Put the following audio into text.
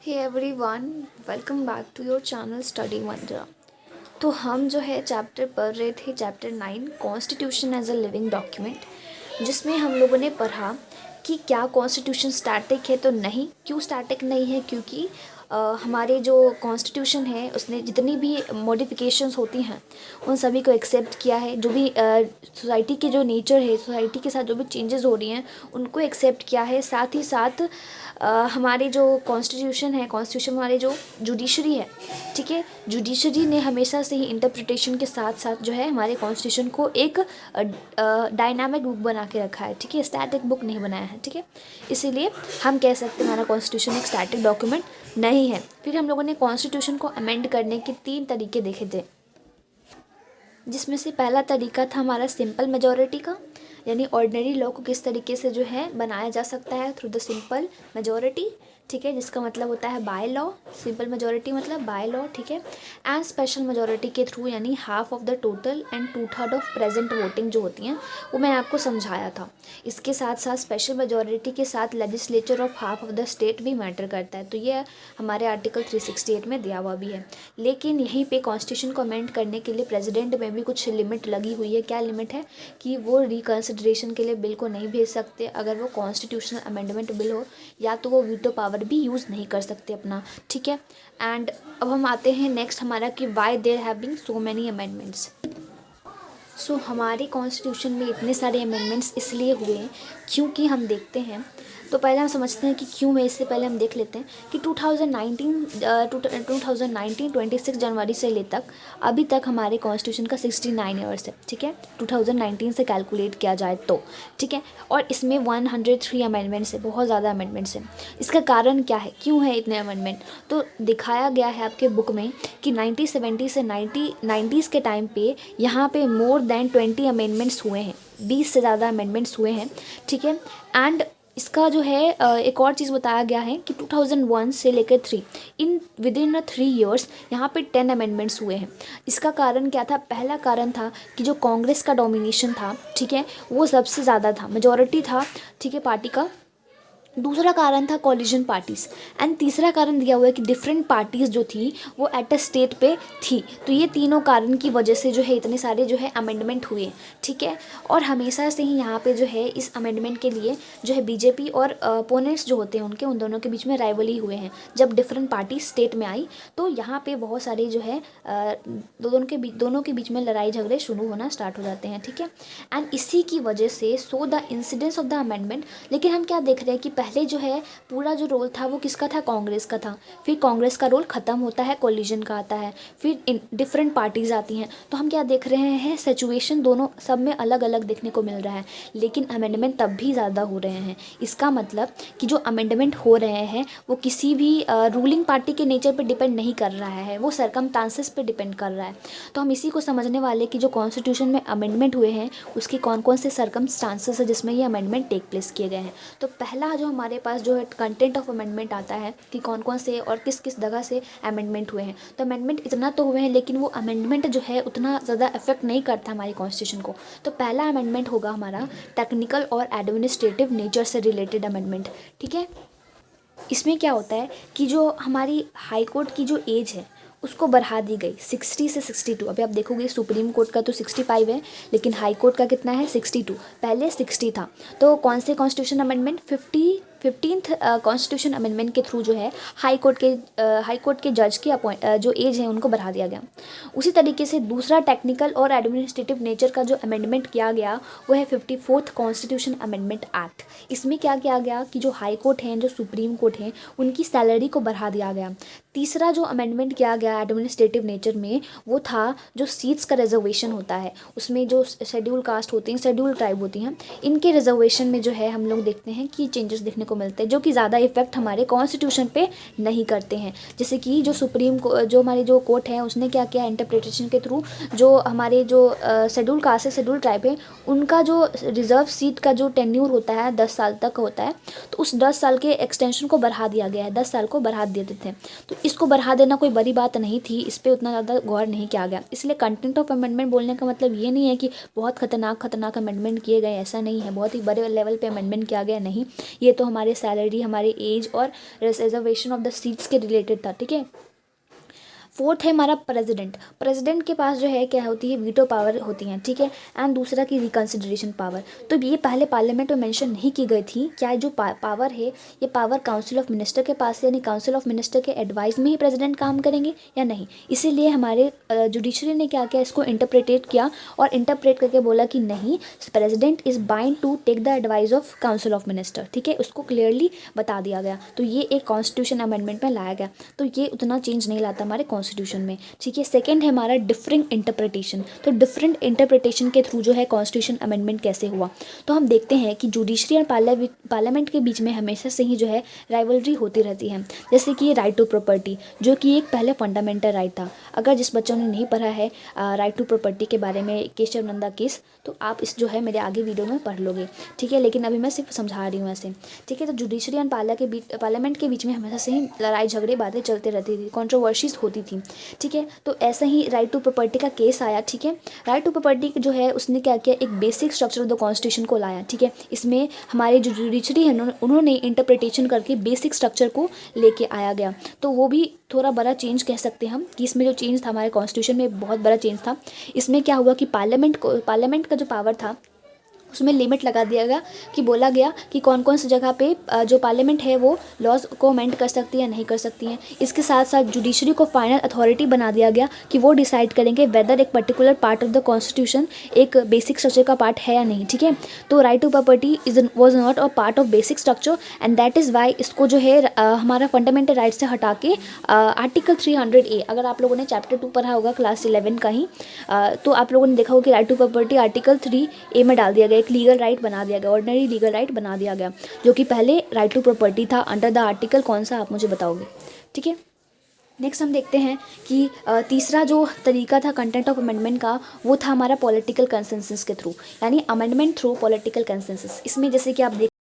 Hey everyone, welcome back to your channel study Mantra. तो हम जो है चैप्टर पढ़ रहे थे, chapter 9 constitution as a living document, जिसमें हम लोगों ने पढ़ा कि क्या कॉन्स्टिट्यूशन स्टैटिक है। तो नहीं, क्यों स्टैटिक नहीं है? क्योंकि हमारे जो कॉन्स्टिट्यूशन है उसने जितनी भी मॉडिफिकेशंस होती हैं उन सभी को एक्सेप्ट किया है। जो भी सोसाइटी के जो नेचर है, सोसाइटी के साथ जो भी चेंजेस हो रही हैं उनको एक्सेप्ट किया है। साथ ही साथ हमारे जो कॉन्स्टिट्यूशन है, कॉन्स्टिट्यूशन हमारे जो जुडिशरी है, ठीक है, जुडिशरी ने हमेशा से ही इंटरप्रिटेशन के साथ साथ जो है हमारे कॉन्स्टिट्यूशन को एक डायनामिक बुक बना के रखा है, ठीक है, स्टैटिक बुक नहीं बनाया है, ठीक है। इसीलिए हम कह सकते हैं हमारा कॉन्स्टिट्यूशन एक स्टैटिक डॉक्यूमेंट नहीं है। फिर हम लोगों ने कॉन्स्टिट्यूशन को अमेंड करने के 3 तरीके देखे थे, जिसमें से पहला तरीका था हमारा सिंपल मेजॉरिटी का, यानी ऑर्डिनरी लॉ को किस तरीके से जो है बनाया जा सकता है थ्रू द सिंपल मेजॉरिटी, ठीक है, जिसका मतलब होता है बाय लॉ। सिंपल मेजॉरिटी मतलब बाय लॉ, ठीक है। एंड स्पेशल मेजॉरिटी के थ्रू, यानी half of the total and 2/3 of present voting जो होती हैं वो मैंने आपको समझाया था। इसके साथ साथ स्पेशल मेजॉरिटी के साथ legislature of half of the state भी मैटर करता है। तो ये हमारे आर्टिकल 368 में दिया हुआ भी है। लेकिन यहीं पे कॉन्स्टिट्यूशन को अमेंड करने के लिए प्रेसिडेंट में भी कुछ लिमिट लगी हुई है। क्या लिमिट है? कि वो रिकन्सिडरेशन के लिए बिल को नहीं भेज सकते अगर वो कॉन्स्टिट्यूशनल अमेंडमेंट बिल हो, या तो वो वीटो पावर भी यूज़ नहीं कर सकते अपना, ठीक है। एंड अब हम आते हैं नेक्स्ट हमारा कि why there have been so many amendments. हमारे कॉन्स्टिट्यूशन में इतने सारे अमेंडमेंट्स इसलिए हुए क्योंकि हम देखते हैं, तो पहले हम समझते हैं कि क्यों है। इससे पहले हम देख लेते हैं कि 2019 26 जनवरी से ले तक अभी तक हमारे कॉन्स्टिट्यूशन का 69 ईयर्स है, ठीक है, 2019 से कैलकुलेट किया जाए तो, ठीक है। और इसमें 103 अमेंडमेंट्स है, बहुत ज़्यादा अमेंडमेंट्स हैं। इसका कारण क्या है, क्यों है इतने अमेंडमेंट? तो दिखाया गया है आपके बुक में कि 1970 से 1990s के टाइम पे यहाँ पे मोर देन 20 अमेंडमेंट्स हुए हैं, 20 से ज़्यादा अमेंडमेंट्स हुए हैं, ठीक है। एंड इसका जो है एक और चीज़ बताया गया है कि 2001 से लेकर 3 इन विदिन 3 ईयर्स यहाँ पे 10 अमेंडमेंट्स हुए हैं। इसका कारण क्या था? पहला कारण था कि जो कांग्रेस का डोमिनेशन था, ठीक है, वो सबसे ज़्यादा था, मेजॉरिटी था, ठीक है, पार्टी का। दूसरा कारण था कॉलिजन पार्टीज़। एंड तीसरा कारण दिया हुआ है कि डिफरेंट पार्टीज़ जो थी वो एट अ स्टेट पे थी। तो ये तीनों कारण की वजह से जो है इतने सारे जो है अमेंडमेंट हुए, ठीक है। और हमेशा से ही यहाँ पे जो है इस अमेंडमेंट के लिए जो है बीजेपी और अपोनेंट्स जो होते हैं उनके, उन दोनों के बीच में राइवली हुए हैं। जब डिफरेंट पार्टी स्टेट में आई तो यहाँ पे बहुत सारे जो है दोनों के बीच में लड़ाई झगड़े शुरू होना स्टार्ट हो जाते हैं, ठीक है। एंड इसी की वजह से so the incidence of the amendment. लेकिन हम क्या देख रहे हैं कि पहले जो है पूरा जो रोल था वो किसका था? कांग्रेस का था। फिर कांग्रेस का रोल ख़त्म होता है, कोलिजन का आता है, फिर डिफरेंट पार्टीज़ आती हैं। तो हम क्या देख रहे हैं, सिचुएशन दोनों सब में अलग अलग देखने को मिल रहा है, लेकिन अमेंडमेंट तब भी ज़्यादा हो रहे हैं। इसका मतलब कि जो अमेंडमेंट हो रहे हैं वो किसी भी रूलिंग पार्टी के नेचर पर डिपेंड नहीं कर रहा है, वो सरकमस्टांसेस पे डिपेंड कर रहा है। तो हम इसी को समझने वाले कि जो कॉन्स्टिट्यूशन में अमेंडमेंट हुए हैं उसकी कौन कौन से सरकमस्टांसेस है जिसमें ये अमेंडमेंट टेक प्लेस किए गए हैं। तो पहला जो हमारे पास जो है कंटेंट ऑफ अमेंडमेंट आता है कि कौन कौन से और किस किस जगह से अमेंडमेंट हुए हैं। तो अमेंडमेंट इतना तो हुए हैं, लेकिन वो अमेंडमेंट जो है उतना ज़्यादा इफेक्ट नहीं करता हमारी कॉन्स्टिट्यूशन को। तो पहला अमेंडमेंट होगा हमारा टेक्निकल और एडमिनिस्ट्रेटिव नेचर से रिलेटेड अमेंडमेंट, ठीक है। इसमें क्या होता है कि जो हमारी हाई कोर्ट की जो एज है उसको बढ़ा दी गई 60 से 62। अभी आप देखोगे सुप्रीम कोर्ट का तो 65 है, लेकिन हाई कोर्ट का कितना है? 62। पहले 60 था। तो कौन से constitution amendment? 15th constitution amendment के थ्रू जो है हाई कोर्ट के जज की जो एज है उनको बढ़ा दिया गया। उसी तरीके से दूसरा टेक्निकल और एडमिनिस्ट्रेटिव नेचर का जो अमेंडमेंट किया गया वो है 54th कॉन्स्टिट्यूशन अमेंडमेंट एक्ट। इसमें क्या किया गया कि जो हाई कोर्ट हैं, जो सुप्रीम कोर्ट हैं, उनकी सैलरी को बढ़ा दिया गया। तीसरा जो अमेंडमेंट किया गया एडमिनिस्ट्रेटिव नेचर में वो था जो सीट्स का रिजर्वेशन होता है, उसमें जो शेड्यूल कास्ट होती हैं, शेड्यूल ट्राइब होती हैं, इनके रिजर्वेशन में जो है हम लोग देखते हैं कि चेंजेस देखने को मिलते हैं जो कि ज़्यादा इफेक्ट हमारे कॉन्स्टिट्यूशन पे नहीं करते हैं। जैसे कि जो जो हमारी जो कोर्ट है उसने क्या किया, इंटरप्रिटेशन के थ्रू जो हमारे जो शेड्यूल कास्ट है, शेड्यूल ट्राइब है, उनका जो रिजर्व सीट का जो टेन्यूर होता है 10 साल तक होता है, तो उस 10 साल के एक्सटेंशन को बढ़ा दिया गया है, 10 साल को बढ़ा देते थे। तो इसको बढ़ा देना कोई बड़ी बात नहीं थी, इस पर उतना ज़्यादा गौर नहीं किया गया। इसलिए कंटेंट ऑफ अमेंडमेंट बोलने का मतलब ये नहीं है कि बहुत खतरनाक अमेंडमेंट किए गए, ऐसा नहीं है। बहुत ही बड़े लेवल पे अमेंडमेंट किया गया नहीं, ये तो हमारे सैलरी, हमारे एज और रिजर्वेशन ऑफ द सीट्स के रिलेटेड था, ठीक है। फोर्थ है हमारा प्रेसिडेंट। प्रेसिडेंट के पास जो है क्या होती है, वीटो पावर होती हैं, ठीक है। एंड दूसरा की रिकन्सिडरेशन पावर। तो ये पहले पार्लियामेंट में मेंशन नहीं की गई थी, क्या जो पावर है ये पावर काउंसिल ऑफ मिनिस्टर के पास, यानी काउंसिल ऑफ मिनिस्टर के एडवाइस में ही प्रेसिडेंट काम करेंगे या नहीं। इसीलिए हमारे जुडिशरी ने क्या किया, इसको इंटरप्रेटेट किया और इंटरप्रेट करके बोला कि नहीं, president is bind to take the advice of council of minister, ठीक है। उसको क्लियरली बता दिया गया। तो ये एक कॉन्स्टिट्यूशन अमेंडमेंट में लाया गया। तो ये उतना चेंज नहीं लाता हमारे कॉन्स्टिट्यूशन में, ठीक है। सेकंड है हमारा डिफरेंट इंटरप्रिटेशन। तो डिफरेंट इंटरप्रिटेशन के थ्रू जो है कॉन्स्टिट्यूशन अमेंडमेंट कैसे हुआ, तो हम देखते हैं कि जुडिशरी और पार्लियामेंट के बीच में हमेशा से ही जो है राइवलरी होती रहती है। जैसे कि राइट टू प्रॉपर्टी, जो कि एक पहले फंडामेंटल राइट था। अगर जिस बच्चों ने नहीं पढ़ा है राइट टू प्रॉपर्टी के बारे में, केशव नंदा केस, तो आप इस जो है मेरे आगे वीडियो में पढ़ लोगे, ठीक है। लेकिन अभी मैं सिर्फ समझा रही हूँ ऐसे, ठीक है। तो जुडिशरी एंड पार्लियामेंट के बीच में हमेशा से ही लड़ाई झगड़े बातें चलते रहती थी, कंट्रोवर्सीज होती थी, ठीक है। तो ऐसा ही राइट टू प्रॉपर्टी का केस आया, ठीक है। राइट टू प्रॉपर्टी जो है उसने क्या किया, एक basic structure of the constitution को लाया, ठीक है। इसमें हमारे जो जुडिशरी है उन्होंने इंटरप्रिटेशन करके बेसिक स्ट्रक्चर को लेके आया गया। तो वो भी थोड़ा बड़ा चेंज कह सकते हैं हम, कि इसमें जो चेंज था हमारे कॉन्स्टिट्यूशन में बहुत बड़ा चेंज था। इसमें क्या हुआ कि पार्लियामेंट का जो पावर था उसमें लिमिट लगा दिया गया, कि बोला गया कि कौन कौन सी जगह पे जो पार्लियामेंट है वो लॉज को अमेंड कर सकती है या नहीं कर सकती हैं। इसके साथ साथ जुडिशरी को फाइनल अथॉरिटी बना दिया गया कि वो डिसाइड करेंगे वेदर एक particular part of the constitution एक बेसिक स्ट्रक्चर का पार्ट है या नहीं, ठीक है। तो right to property was not a part of basic structure and that is why इसको जो है हमारा फंडामेंटल राइट से हटा के आर्टिकल 300A, अगर आप लोगों ने चैप्टर 2 पढ़ा होगा क्लास 11 का ही, तो आप लोगों ने देखा होगा कि right to property article 3A में डाल दिया गया, एक लीगल राइट बना दिया गया, ऑर्डिनरी लीगल राइट बना दिया गया, जो कि पहले राइट टू प्रॉपर्टी था। अंडर द आर्टिकल कौन सा आप मुझे बताओगे, ठीक है। नेक्स्ट हम देखते हैं कि तीसरा जो तरीका था कंटेंट ऑफ अमेंडमेंट का, वो था हमारा पॉलिटिकल कंसेंसस के थ्रू, यानी अमेंडमेंट थ्रू पॉलिटिकल कंसेंसस। इसमें जैसे कि आप